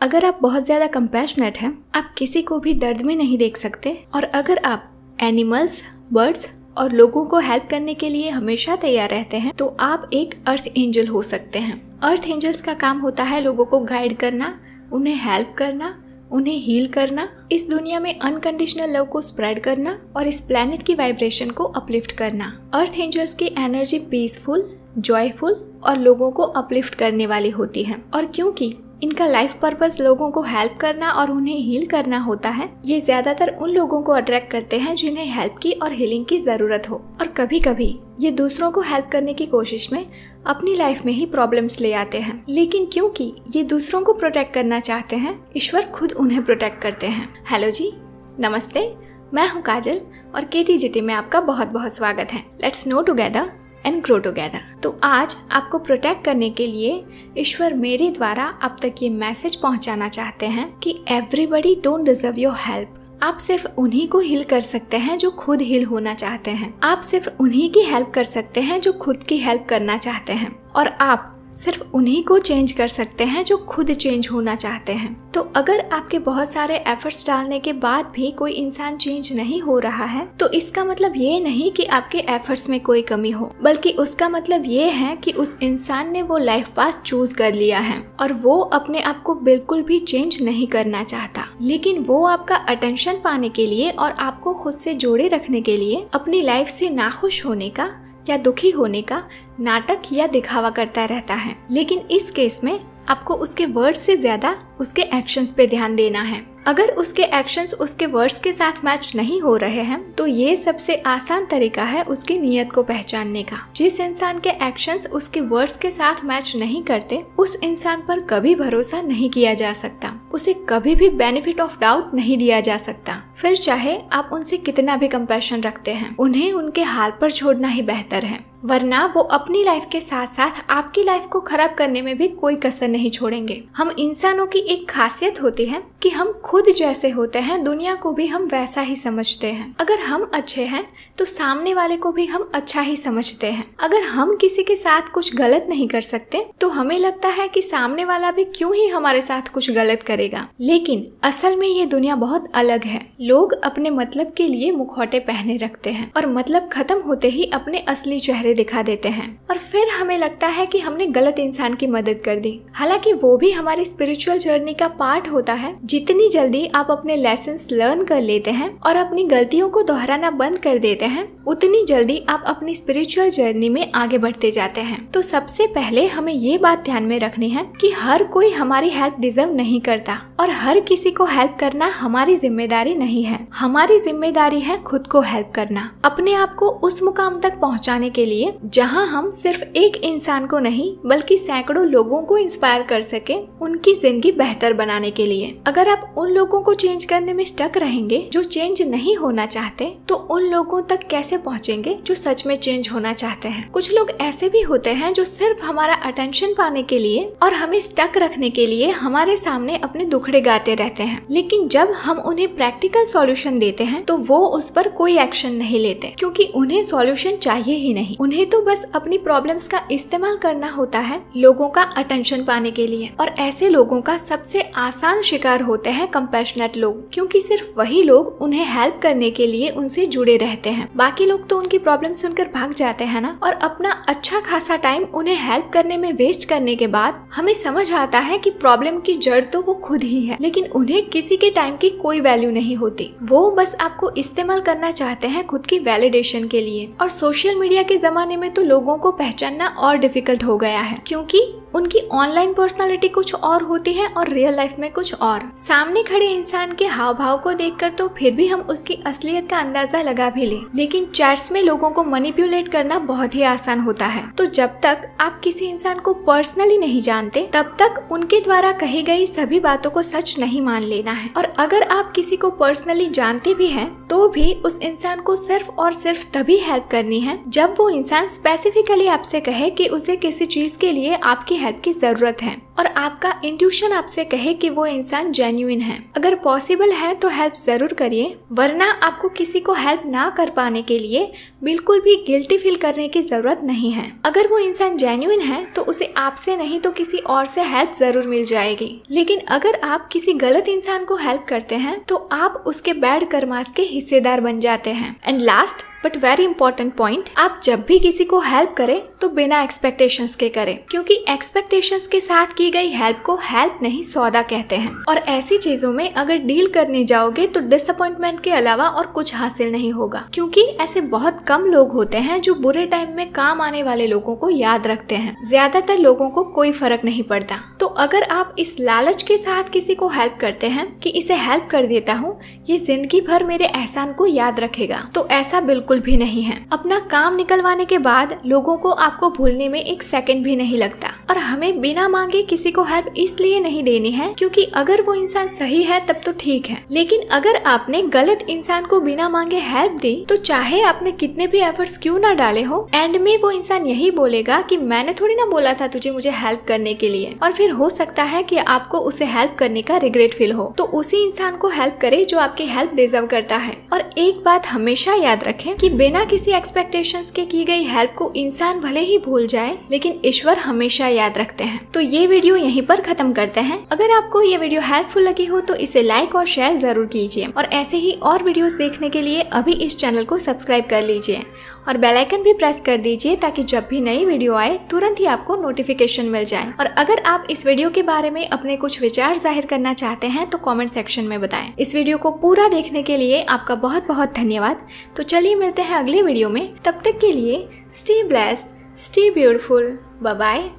अगर आप बहुत ज़्यादा कंपैशनेट हैं, आप किसी को भी दर्द में नहीं देख सकते, और अगर आप एनिमल्स, बर्ड्स और लोगों को हेल्प करने के लिए हमेशा तैयार रहते हैं, तो आप एक अर्थ एंजल हो सकते हैं। अर्थ एंजल्स का काम होता है लोगों को गाइड करना, उन्हें हेल्प करना, उन्हें हील करना, इस दुनिया में अनकंडीशनल लव को स्प्रेड करना और इस प्लेनेट की वाइब्रेशन को अपलिफ्ट करना। अर्थ एंजल्स की एनर्जी पीसफुल, जॉयफुल और लोगों को अपलिफ्ट करने वाली होती है। और क्योंकि इनका लाइफ पर्पस लोगों को हेल्प करना और उन्हें हील करना होता है, ये ज्यादातर उन लोगों को अट्रैक्ट करते हैं जिन्हें हेल्प की और हीलिंग की जरूरत हो। और कभी कभी ये दूसरों को हेल्प करने की कोशिश में अपनी लाइफ में ही प्रॉब्लम्स ले आते हैं, लेकिन क्योंकि ये दूसरों को प्रोटेक्ट करना चाहते हैं, ईश्वर खुद उन्हें प्रोटेक्ट करते हैं। हेलो जी, नमस्ते, मैं हूँ काजल और KTGT में आपका बहुत बहुत स्वागत है। Let's no together and grow together. तो आज आपको प्रोटेक्ट करने के लिए ईश्वर मेरे द्वारा आप तक ये मैसेज पहुंचाना चाहते हैं कि everybody don't deserve your help. आप सिर्फ उन्हीं को हील कर सकते हैं जो खुद हील होना चाहते हैं। आप सिर्फ उन्हीं की हेल्प कर सकते हैं जो खुद की हेल्प करना चाहते हैं। और आप सिर्फ उन्हीं को चेंज कर सकते हैं जो खुद चेंज होना चाहते हैं। तो अगर आपके बहुत सारे एफर्ट्स डालने के बाद भी कोई इंसान चेंज नहीं हो रहा है, तो इसका मतलब ये नहीं कि आपके एफर्ट्स में कोई कमी हो, बल्कि उसका मतलब ये है कि उस इंसान ने वो लाइफ पाथ चूज कर लिया है और वो अपने आप को बिल्कुल भी चेंज नहीं करना चाहता, लेकिन वो आपका अटेंशन पाने के लिए और आपको खुद से जोड़े रखने के लिए अपनी लाइफ से नाखुश होने का या दुखी होने का नाटक या दिखावा करता रहता है। लेकिन इस केस में आपको उसके वर्ड्स से ज्यादा उसके एक्शंस पे ध्यान देना है। अगर उसके एक्शंस उसके वर्ड्स के साथ मैच नहीं हो रहे हैं, तो ये सबसे आसान तरीका है उसकी नीयत को पहचानने का। जिस इंसान के एक्शंस उसके वर्ड्स के साथ मैच नहीं करते, उस इंसान पर कभी भरोसा नहीं किया जा सकता, उसे कभी भी बेनिफिट ऑफ डाउट नहीं दिया जा सकता। फिर चाहे आप उनसे कितना भी कंपैशन रखते हैं, उन्हें उनके हाल पर छोड़ना ही बेहतर है, वरना वो अपनी लाइफ के साथ साथ आपकी लाइफ को खराब करने में भी कोई कसर नहीं छोड़ेंगे। हम इंसानों की एक खासियत होती है कि हम खुद जैसे होते हैं, दुनिया को भी हम वैसा ही समझते हैं। अगर हम अच्छे हैं तो सामने वाले को भी हम अच्छा ही समझते हैं। अगर हम किसी के साथ कुछ गलत नहीं कर सकते, तो हमें लगता है कि सामने वाला भी क्यों ही हमारे साथ कुछ गलत करेगा। लेकिन असल में ये दुनिया बहुत अलग है। लोग अपने मतलब के लिए मुखौटे पहने रखते हैं और मतलब खत्म होते ही अपने असली चेहरे दिखा देते हैं, और फिर हमें लगता है कि हमने गलत इंसान की मदद कर दी। हालांकि वो भी हमारी स्पिरिचुअल जर्नी का पार्ट होता है। जितनी जल्दी आप अपने लेसन्स लर्न कर लेते हैं और अपनी गलतियों को दोहराना बंद कर देते हैं, उतनी जल्दी आप अपनी स्पिरिचुअल जर्नी में आगे बढ़ते जाते हैं। तो सबसे पहले हमें ये बात ध्यान में रखनी है कि हर कोई हमारी हेल्प डिजर्व नहीं करता और हर किसी को हेल्प करना हमारी जिम्मेदारी नहीं है। हमारी जिम्मेदारी है खुद को हेल्प करना, अपने आप को उस मुकाम तक पहुँचाने के लिए जहां हम सिर्फ एक इंसान को नहीं बल्कि सैकड़ों लोगों को इंस्पायर कर सके उनकी जिंदगी बेहतर बनाने के लिए। अगर आप उन लोगों को चेंज करने में स्टक रहेंगे जो चेंज नहीं होना चाहते, तो उन लोगों तक कैसे पहुंचेंगे जो सच में चेंज होना चाहते हैं। कुछ लोग ऐसे भी होते हैं जो सिर्फ हमारा अटेंशन पाने के लिए और हमें स्टक रखने के लिए हमारे सामने अपने दुखड़े गाते रहते हैं, लेकिन जब हम उन्हें प्रैक्टिकल सॉल्यूशन देते हैं तो वो उस पर कोई एक्शन नहीं लेते, क्योंकि उन्हें सॉल्यूशन चाहिए ही नहीं। उन्हें तो बस अपनी प्रॉब्लम्स का इस्तेमाल करना होता है लोगों का अटेंशन पाने के लिए। और ऐसे लोगों का सबसे आसान शिकार होते हैं कंपैशनेट लोग, क्योंकि सिर्फ वही लोग उन्हें हेल्प करने के लिए उनसे जुड़े रहते हैं। बाकी लोग तो उनकी प्रॉब्लम सुनकर भाग जाते हैं ना। और अपना अच्छा खासा टाइम उन्हें हेल्प करने में वेस्ट करने के बाद हमें समझ आता है कि प्रॉब्लम की जड़ तो वो खुद ही है, लेकिन उन्हें किसी के टाइम की कोई वैल्यू नहीं होती। वो बस आपको इस्तेमाल करना चाहते हैं खुद की वैलिडेशन के लिए। और सोशल मीडिया के जमाने में तो लोगों को पहचानना और डिफिकल्ट हो गया है, क्योंकि उनकी ऑनलाइन पर्सनालिटी कुछ और होती है और रियल लाइफ में कुछ और। सामने खड़े इंसान के हाव भाव को देखकर तो फिर भी हम उसकी असलियत का अंदाजा लगा भी लें, लेकिन चैट्स में लोगों को मैनिपुलेट करना बहुत ही आसान होता है। तो जब तक आप किसी इंसान को पर्सनली नहीं जानते, तब तक उनके द्वारा कही गई सभी बातों को सच नहीं मान लेना है। और अगर आप किसी को पर्सनली जानते भी हैं, तो भी उस इंसान को सिर्फ और सिर्फ तभी हेल्प करनी है जब वो इंसान स्पेसिफिकली आपसे कहे कि उसे किसी चीज के लिए आपकी हेल्प की जरूरत है। और आपका इंट्यूशन आपसे कहे कि वो इंसान जेन्युइन है। अगर पॉसिबल है तो हेल्प जरूर करिए, वरना आपको किसी को हेल्प ना कर पाने के लिए बिल्कुल भी गिल्टी फील करने की जरूरत नहीं है। अगर वो इंसान जेन्युइन है तो उसे आपसे नहीं तो किसी और से हेल्प जरूर मिल जाएगी। लेकिन अगर आप किसी गलत इंसान को हेल्प करते हैं तो आप उसके बैड कर्मास के हिस्सेदार बन जाते हैं। And last but very important point, आप जब भी किसी को हेल्प करें तो बिना एक्सपेक्टेशंस के करें, क्योंकि एक्सपेक्टेशंस के साथ की गई हेल्प को हेल्प नहीं सौदा कहते हैं। और ऐसी चीजों में अगर डील करने जाओगे तो डिसअपॉइंटमेंट के अलावा और कुछ हासिल नहीं होगा, क्योंकि ऐसे बहुत कम लोग होते हैं जो बुरे टाइम में काम आने वाले लोगों को याद रखते हैं। ज्यादातर लोगों को कोई फर्क नहीं पड़ता। तो अगर आप इस लालच के साथ किसी को हेल्प करते हैं कि इसे हेल्प कर देता हूँ, ये जिंदगी भर मेरे एहसान को याद रखेगा, तो ऐसा बिल्कुल भी नहीं है। अपना काम निकलवाने के बाद लोगों को आपको भूलने में एक सेकंड भी नहीं लगता। और हमें बिना मांगे किसी को हेल्प इसलिए नहीं देनी है क्योंकि अगर वो इंसान सही है तब तो ठीक है, लेकिन अगर आपने गलत इंसान को बिना मांगे हेल्प दी तो चाहे आपने कितने भी एफर्ट्स क्यों ना डाले हो, एंड में वो इंसान यही बोलेगा कि मैंने थोड़ी ना बोला था तुझे मुझे हेल्प करने के लिए। और फिर हो सकता है कि आपको उसे हेल्प करने का रिग्रेट फील हो। तो उसी इंसान को हेल्प करे जो आपकी हेल्प डिजर्व करता है। और एक बात हमेशा याद रखें कि बिना किसी एक्सपेक्टेशंस के की गई हेल्प को इंसान भले ही भूल जाए, लेकिन ईश्वर हमेशा याद रखते हैं। तो ये वीडियो यहीं पर खत्म करते हैं। अगर आपको ये वीडियो हेल्पफुल लगी हो तो इसे लाइक और शेयर जरूर कीजिए, और ऐसे ही और वीडियोस देखने के लिए अभी इस चैनल को सब्सक्राइब कर लीजिए और बेल आइकन भी प्रेस कर दीजिए ताकि जब भी नई वीडियो आए तुरंत ही आपको नोटिफिकेशन मिल जाए। और अगर आप इस वीडियो के बारे में अपने कुछ विचार जाहिर करना चाहते हैं तो कमेंट सेक्शन में बताएं। इस वीडियो को पूरा देखने के लिए आपका बहुत बहुत धन्यवाद। तो चलिए मिलते हैं अगले वीडियो में। तब तक के लिए stay blessed, stay beautiful, bye bye,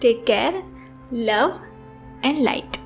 take care, love and light.